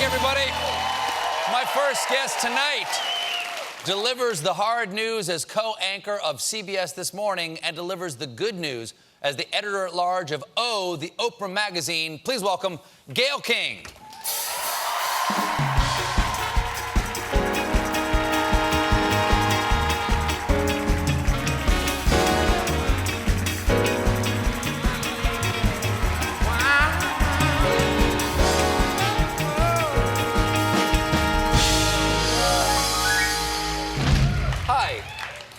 everybody. My first guest tonight delivers the hard news as co-anchor of CBS This Morning and delivers the good news as the editor-at-large of O, the Oprah magazine. Please welcome Gayle King.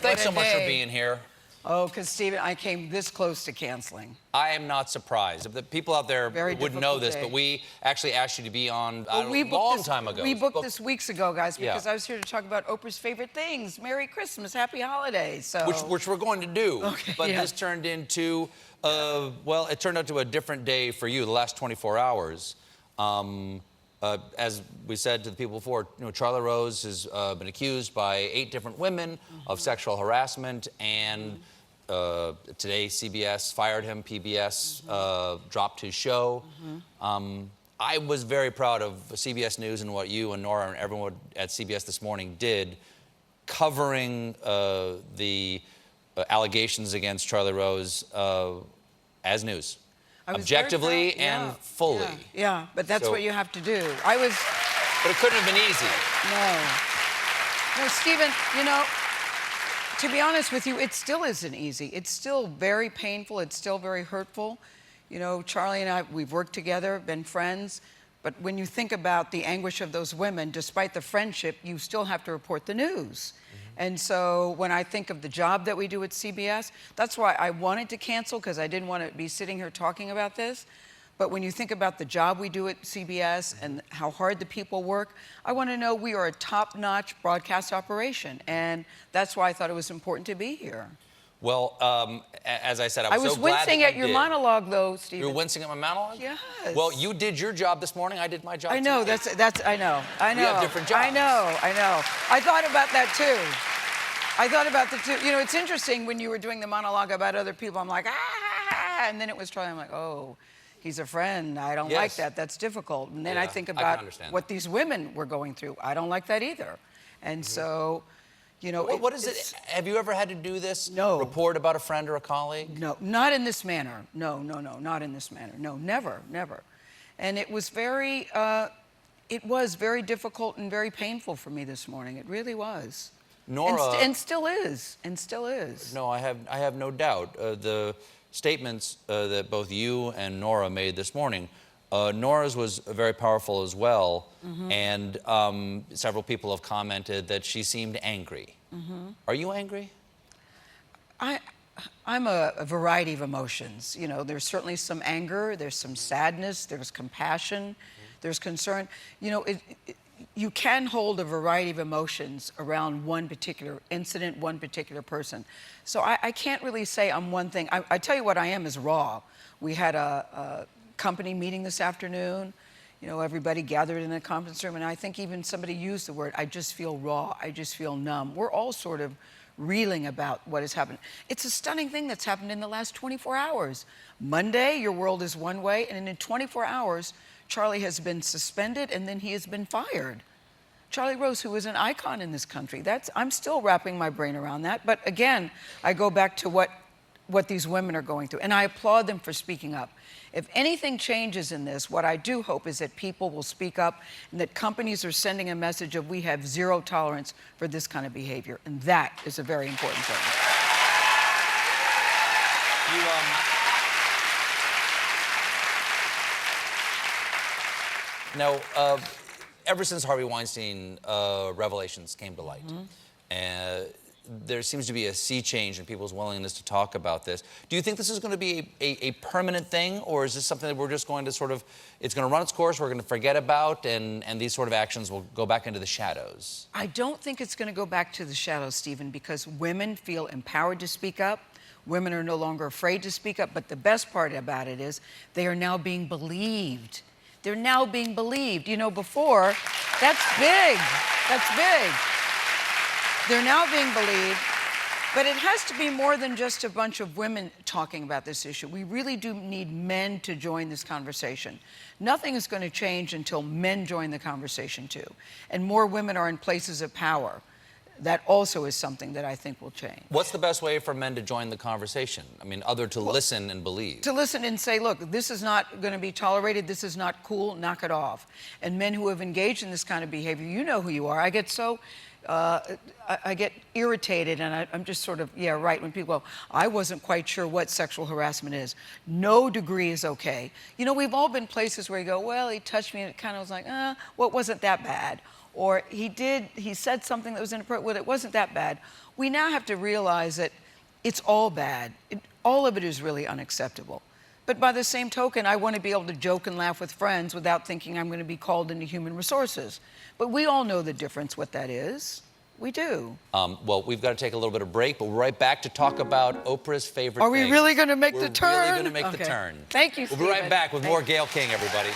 Thanks so much for being here. Oh, because, Stephen, I came this close to canceling. I am not surprised. The people out there wouldn't know this, but we actually asked you to be on a long time ago. We booked this weeks ago, guys, because I was here to talk about Oprah's favorite things. Merry Christmas, Happy Holidays. So. Which we're going to do. Okay, but this turned into, well, it turned out to a different day for you, the last 24 hours. As we said to the people before, Charlie Rose has been accused by 8 different women of sexual harassment, and today CBS fired him, PBS dropped his show. I was very proud of CBS News and what you and Nora and everyone at CBS This Morning did, covering the allegations against Charlie Rose as news. Objectively and fully. Yeah, but that's what you have to do. But it couldn't have been easy. No, Stephen, to be honest with you, it still isn't easy. It's still very painful. It's still very hurtful. Charlie and I, we've worked together, been friends. But when you think about the anguish of those women, despite the friendship, you still have to report the news. And so when I think of the job that we do at CBS, that's why I wanted to cancel, because I didn't want to be sitting here talking about this. But when you think about the job we do at CBS and how hard the people work, I want to know we are a top-notch broadcast operation. And that's why I thought it was important to be here. Well, as I said, I was so glad that you did. I was wincing at your monologue, though, Stephen. You were wincing at my monologue? Yes. Well, you did your job this morning. I did my job I know, tonight. I know. We have different jobs. I know. I thought about that, too. It's interesting when you were doing the monologue about other people, I'm like, and then it was Charlie, I'm like, oh, he's a friend. I don't like that. That's difficult. And then I think about what these women were going through. I don't like that either. And so... what is it? Have you ever had to do this? No. Report about a friend or a colleague? No, not in this manner. No, not in this manner. No, never. And it was very difficult and very painful for me this morning. It really was. Nora... And still is. No, I have no doubt. The statements that both you and Nora made this morning, Nora's was very powerful as well, and several people have commented that she seemed angry. Are you angry? I'm a variety of emotions. There's certainly some anger, there's some sadness, there's compassion, there's concern. You can hold a variety of emotions around one particular incident, one particular person. So I can't really say I'm one thing. I tell you what I am is raw. We had a company meeting this afternoon. Everybody gathered in a conference room, and I think even somebody used the word, I just feel raw, I just feel numb. We're all sort of reeling about what has happened. It's a stunning thing that's happened in the last 24 hours. Monday, your world is one way, and in 24 hours, Charlie has been suspended, and then he has been fired. Charlie Rose, who is an icon in this country, I'm still wrapping my brain around that. But again, I go back to what these women are going through, and I applaud them for speaking up. If anything changes in this, what I do hope is that people will speak up and that companies are sending a message of we have zero tolerance for this kind of behavior, and that is a very important thing. Now, ever since Harvey Weinstein revelations came to light, there seems to be a sea change in people's willingness to talk about this. Do you think this is going to be a permanent thing, or is this something that we're just going to it's going to run its course, we're going to forget about, and these sort of actions will go back into the shadows? I don't think it's going to go back to the shadows, Stephen, because women feel empowered to speak up. Women are no longer afraid to speak up, but the best part about it is they are now being believed. They're now being believed. Before, that's big. They're now being believed. But it has to be more than just a bunch of women talking about this issue. We really do need men to join this conversation. Nothing is going to change until men join the conversation too. And more women are in places of power. That also is something that I think will change. What's the best way for men to join the conversation? I mean, other to listen and believe. To listen and say, look, this is not going to be tolerated, this is not cool, knock it off. And men who have engaged in this kind of behavior, you know who you are. I get so, I get irritated, and I'm just sort of, yeah, right, when people go, I wasn't quite sure what sexual harassment is. No degree is okay. You know, we've all been places where you go, well, he touched me, and it kind of was like, well, it wasn't that bad. Or he said something that was inappropriate, well, it wasn't that bad. We now have to realize that it's all bad. All of it is really unacceptable. But by the same token, I want to be able to joke and laugh with friends without thinking I'm going to be called into human resources. But we all know the difference, what that is. We do. Well, we've got to take a little bit of break, but we're right back to talk about Oprah's favorite Are we things. really going to make the turn? We're really going to make the turn. Thank you, We'll be right Stephen. back with more Gayle King, everybody.